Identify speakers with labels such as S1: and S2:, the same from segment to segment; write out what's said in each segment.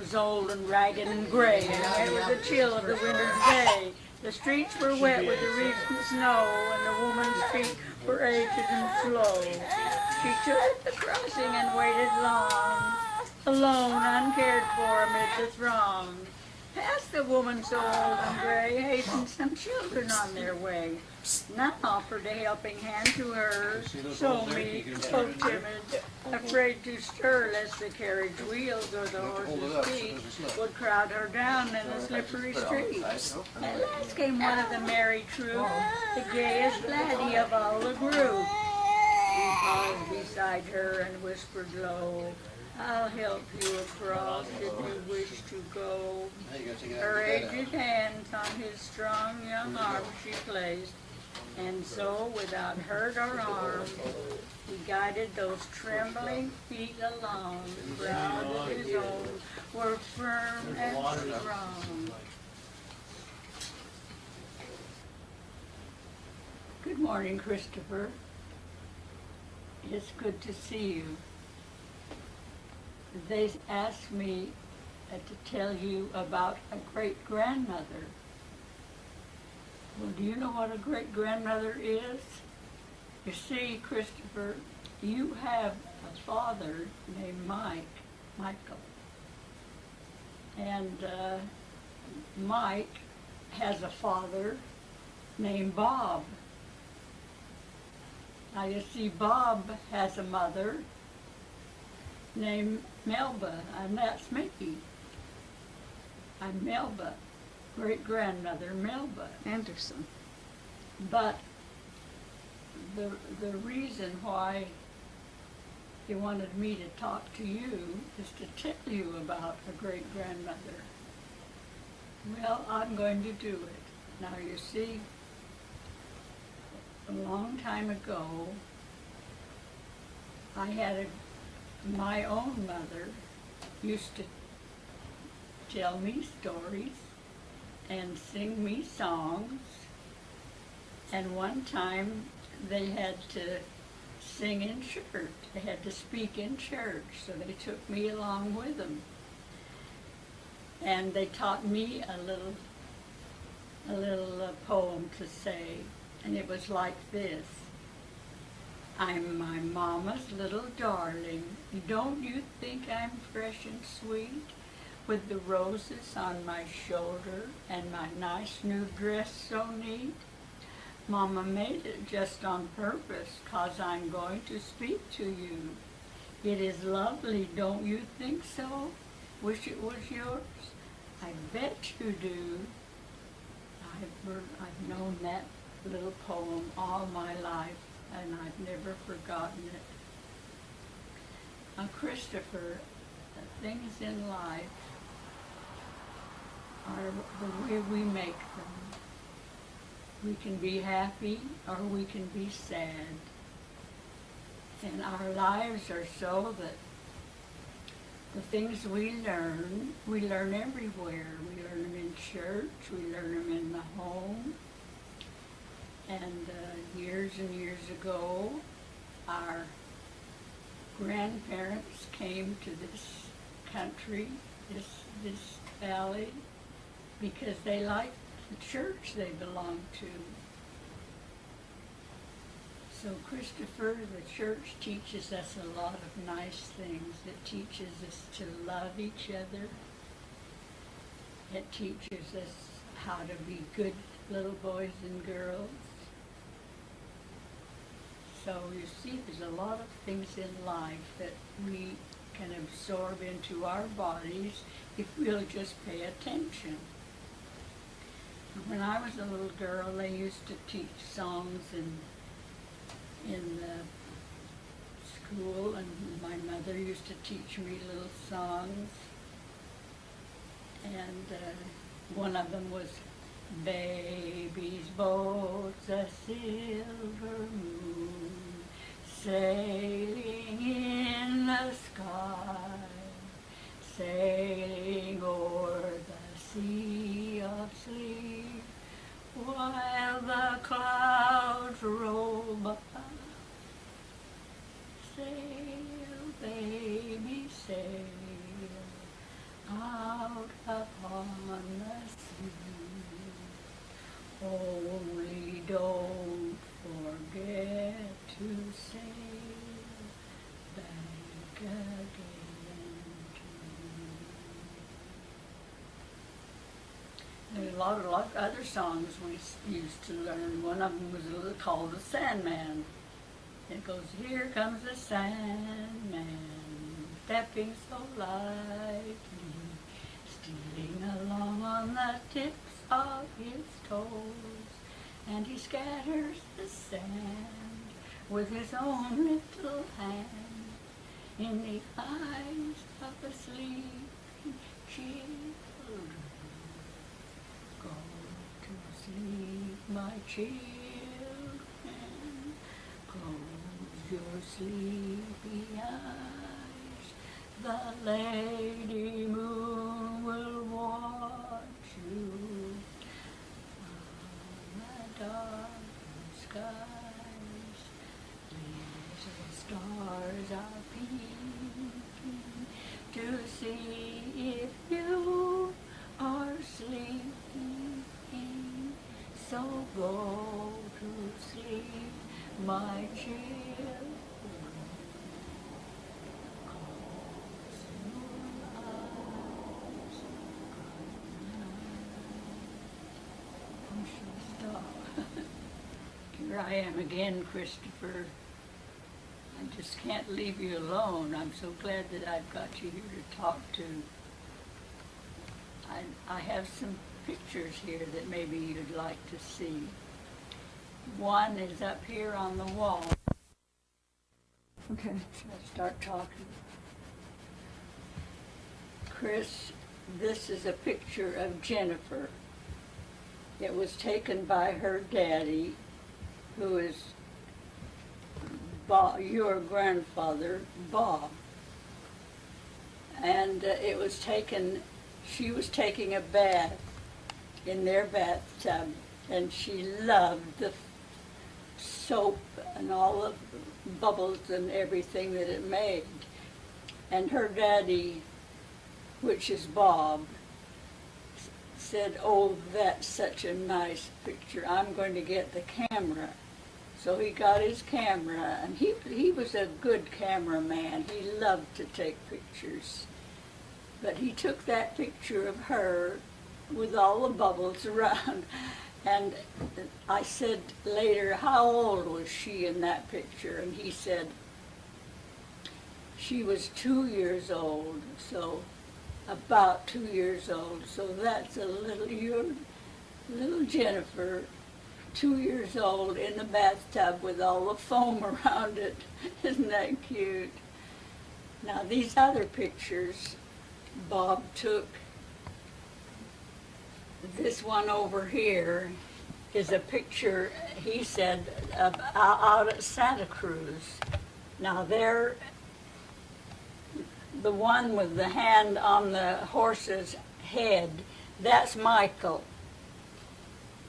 S1: was old and ragged and gray, and it was the chill of the winter's day. The streets were wet with the recent snow, and the woman's feet were aged and slow. She stood at the crossing and waited long, alone, uncared for amid the throng. Past the woman so old and gray hastened some children on their way. None offered a helping hand to her, so meek, so timid, afraid to stir lest the carriage wheels or the horse's feet would crowd her down in the slippery street. At last came one of the merry troop, the gayest laddie of all the group. He paused beside her and whispered low, "I'll help you across if you wish to go." Her aged hands on his strong young arm she placed, and so without hurt or harm, he guided those trembling feet along. Proud of his own were firm and strong. Good morning, Christopher. It's good to see you. They asked me to tell you about a great-grandmother. Well, do you know what a great-grandmother is? You see, Christopher, you have a father named Michael. And Mike has a father named Bob. Now you see, Bob has a mother named Melba, and that's me. I'm Melba, great-grandmother Melba
S2: Anderson.
S1: But the reason why he wanted me to talk to you is to tell you about a great-grandmother. Well, I'm going to do it. Now you see, a long time ago, I had my own mother used to tell me stories and sing me songs, and one time they had to sing in church. They had to speak in church, so they took me along with them. And they taught me a little poem to say, and it was like this. I'm my mama's little darling. Don't you think I'm fresh and sweet? With the roses on my shoulder and my nice new dress so neat? Mama made it just on purpose, 'cause I'm going to speak to you. It is lovely, don't you think so? Wish it was yours? I bet you do. I've known that little poem all my life, and I've never forgotten it. Now, Christopher, things in life are the way we make them. We can be happy or we can be sad. And our lives are so that the things we learn everywhere. We learn them in church, we learn them in the home. And years and years ago, our grandparents came to this country, this valley, because they liked the church they belonged to. So Christopher, the church teaches us a lot of nice things. It teaches us to love each other. It teaches us how to be good little boys and girls. So you see, there's a lot of things in life that we can absorb into our bodies if we'll just pay attention. When I was a little girl, they used to teach songs in school, and my mother used to teach me little songs. And one of them was, "Baby's boat's a silver moon, sailing in the sky, sailing o'er the sea of sleep, while the clouds roll by. Sail, baby, sail, There's a lot of other songs we used to learn. One of them was called The Sandman. It goes, here comes the Sandman, stepping so lightly, stealing along on the tips of his toes, and he scatters the sand with his own little hand in the eyes of the sleeping children. Go to sleep, my children. Close your sleepy eyes. The Lady Moon will watch you on the dark skies. Little stars are peeping to see if you are sleeping. So go to sleep, my children. Close your eyes. I shall stop. Here I am again, Christopher. I just can't leave you alone. I'm so glad that I've got you here to talk to. I have some pictures here that maybe you'd like to see. One is up here on the wall.
S2: Okay.
S1: Should I start talking? Chris, this is a picture of Jennifer. It was taken by her daddy, who is Bob, your grandfather, Bob. And it was taken, she was taking a bath in their bathtub, and she loved the soap and all the bubbles and everything that it made. And her daddy, which is Bob, said, oh, that's such a nice picture. I'm going to get the camera. So he got his camera, and he was a good cameraman. He loved to take pictures. But he took that picture of her with all the bubbles around. And I said later, how old was she in that picture? And he said, she was 2 years old, so about 2 years old. So that's a little, your little Jennifer, 2 years old in the bathtub with all the foam around it. Isn't that cute? Now these other pictures Bob took. This one over here is a picture, he said, of out at Santa Cruz. Now there, the one with the hand on the horse's head, that's Michael.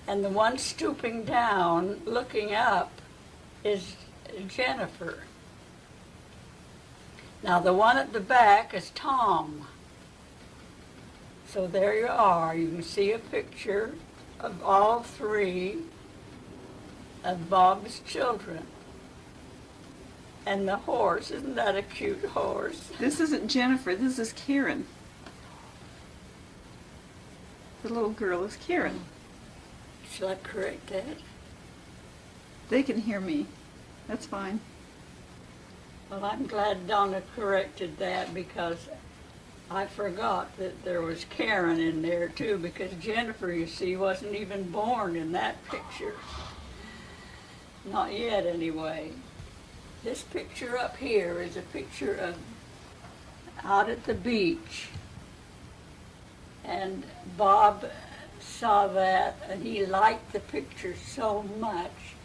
S1: And the one stooping down, looking up, is Jennifer. Now the one at the back is Tom. So there you are. You can see a picture of all three of Bob's children. And the horse, isn't that a cute horse?
S2: This isn't Jennifer, this is Karen. The little girl is Karen.
S1: Shall I correct that?
S2: They can hear me. That's fine.
S1: Well, I'm glad Donna corrected that, because I forgot that there was Karen in there too, because Jennifer, you see, wasn't even born in that picture. Not yet, anyway. This picture up here is a picture of out at the beach. And Bob saw that, and he liked the picture so much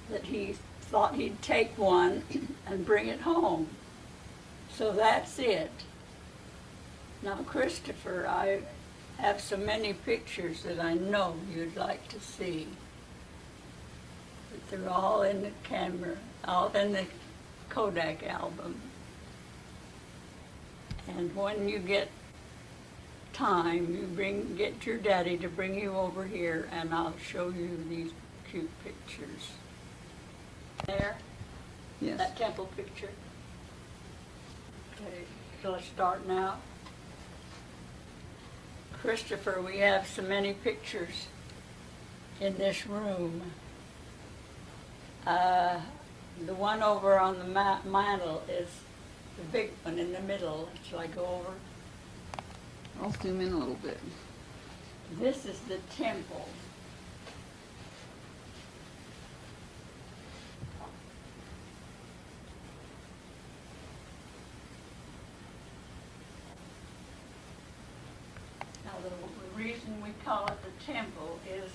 S1: that he thought he'd take one and bring it home. So that's it. Now, Christopher, I have so many pictures that I know you'd like to see. But they're all in the camera, all in the Kodak album. And when you get time, you get your daddy to bring you over here, and I'll show you these cute pictures. There?
S2: Yes.
S1: That temple picture. Okay, shall I start now? Christopher, we have so many pictures in this room. The one over on the mantle is the big one in the middle. Shall I go over?
S2: I'll zoom in a little bit.
S1: This is the temple. Now, the reason we call it the temple is,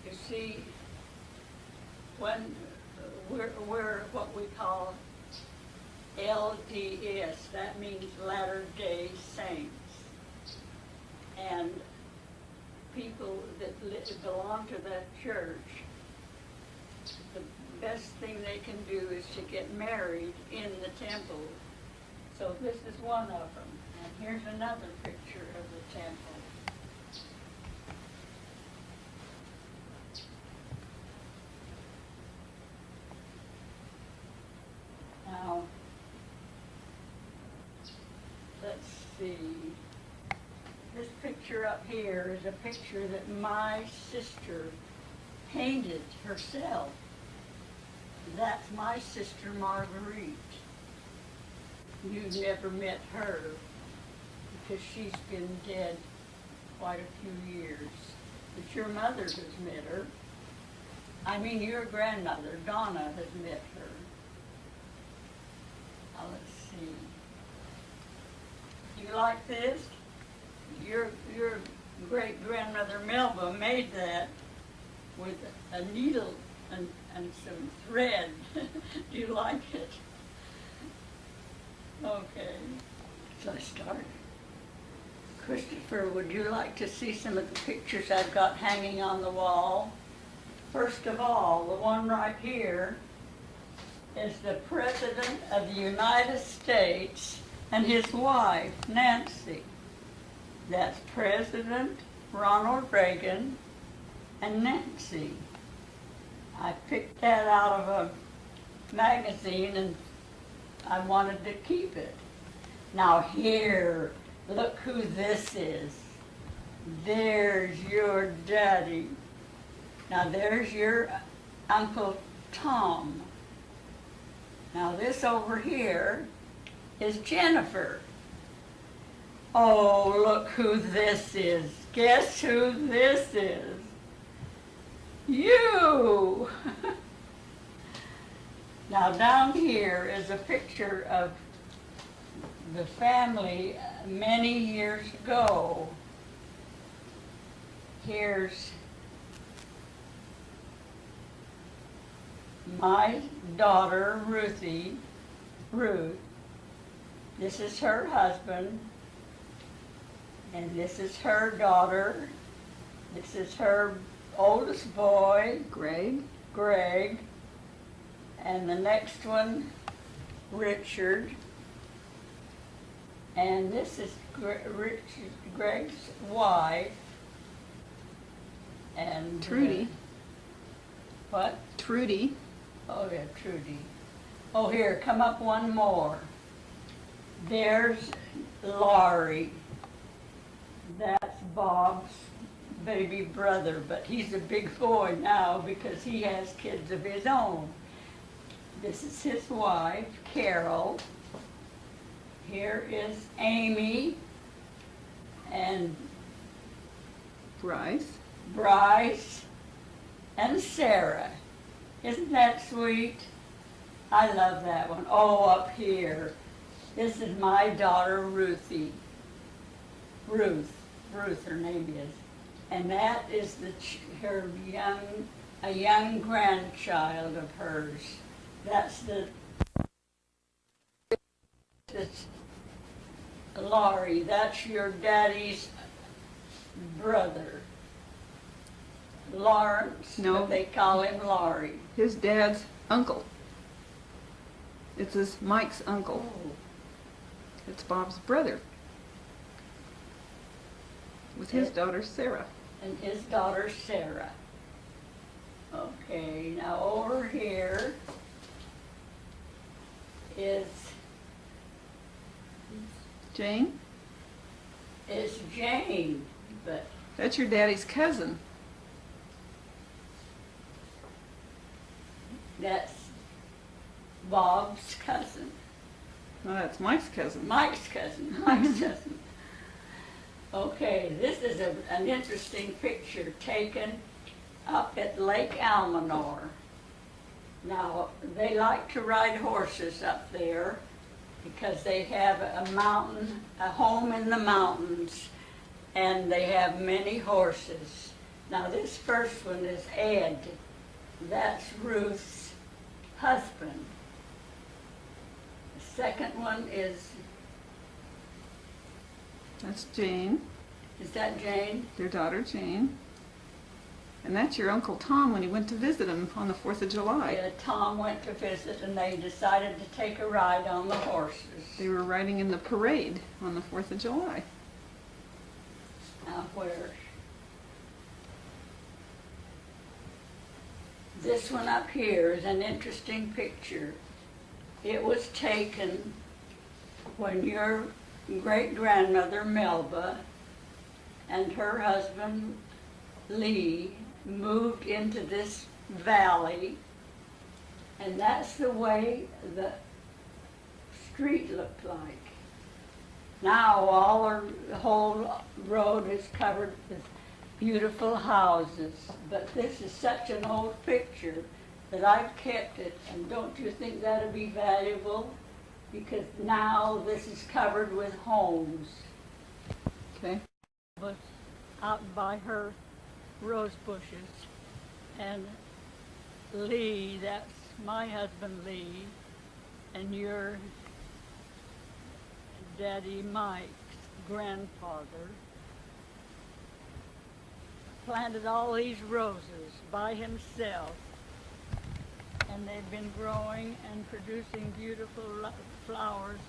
S1: you see, when we're what we call LDS, that means Latter-day Saints. And people that belong to that church, the best thing they can do is to get married in the temple. So this is one of them. And here's another picture of the temple. Now, let's see. This picture up here is a picture that my sister painted herself. That's my sister Marguerite. You've never met her because she's been dead quite a few years. But your mother has met her. I mean, your grandmother, Donna, has met her. Now, let's see. You like this? Your great-grandmother Melba made that with a needle and some thread. Do you like it? Okay. Shall I start? Christopher, would you like to see some of the pictures I've got hanging on the wall? First of all, the one right here is the President of the United States and his wife, Nancy. That's President Ronald Reagan and Nancy. I picked that out of a magazine and I wanted to keep it. Now here, look who this is. There's your daddy. Now there's your Uncle Tom. Now this over here is Jennifer. Oh, look who this is. Guess who this is? You! Now down here is a picture of the family many years ago. Here's my daughter, Ruth. This is her husband. And this is her daughter. This is her oldest boy, Greg. And the next one, Richard. And this is Greg's wife. And
S2: Trudy.
S1: What?
S2: Trudy.
S1: Oh yeah, Trudy. Oh, here, come up one more. There's Laurie. That's Bob's baby brother, but he's a big boy now because he has kids of his own. This is his wife, Carol. Here is Amy and
S2: Bryce
S1: and Sarah. Isn't that sweet? I love that one. Oh, up here. This is my daughter, Ruthie. Ruth, her name is. And that is a young grandchild of hers. That's Laurie. That's your daddy's brother. Lawrence,
S2: No.
S1: but they call him Laurie.
S2: His dad's uncle. It's Mike's uncle.
S1: Oh.
S2: It's Bob's brother. With his daughter, Sarah.
S1: And his daughter, Sarah. Okay, now over here is
S2: Jane?
S1: Jane, but
S2: That's your daddy's cousin.
S1: that's Bob's cousin.
S2: No, that's Mike's cousin.
S1: Mike's cousin. Mike's cousin. Okay, this is an interesting picture taken up at Lake Almanor. Now, they like to ride horses up there because they have a home in the mountains, and they have many horses. Now, this first one is Ed. That's Ruth's husband. The second one is
S2: That's Jane,
S1: that Jane?
S2: their daughter Jane. And that's your Uncle Tom when he went to visit him on the 4th of July.
S1: Yeah, Tom went to visit, and they decided to take a ride on the horses.
S2: They were riding in the parade on the 4th of July.
S1: Now, where? This one up here is an interesting picture. It was taken when your great-grandmother Melba and her husband Lee moved into this valley, and that's the way the street looked like. Now the whole road is covered with beautiful houses, but this is such an old picture that I've kept it, and don't you think that'd be valuable? Because now this is covered with homes.
S2: Okay.
S1: But out by her rose bushes, and Lee, that's my husband Lee, and your daddy Mike's grandfather planted all these roses by himself, and they've been growing and producing beautiful flowers,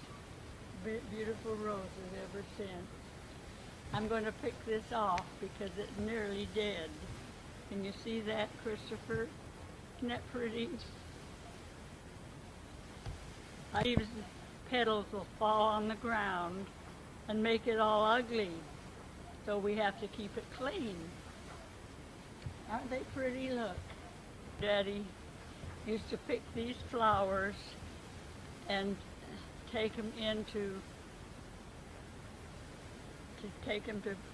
S1: beautiful roses ever since. I'm going to pick this off because it's nearly dead. Can you see that, Christopher? Isn't that pretty? Leaves, petals will fall on the ground and make it all ugly. So we have to keep it clean. Aren't they pretty? Look. Daddy used to pick these flowers and take them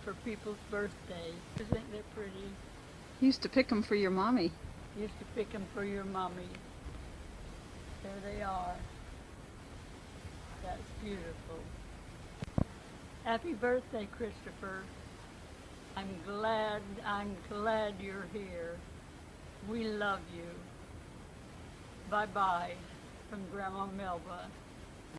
S1: for people's birthdays. I think they're pretty.
S2: You used to pick them for your mommy.
S1: Used to pick them for your mommy. There they are. That's beautiful. Happy birthday, Christopher. I'm glad you're here. We love you. Bye-bye from Grandma Melba.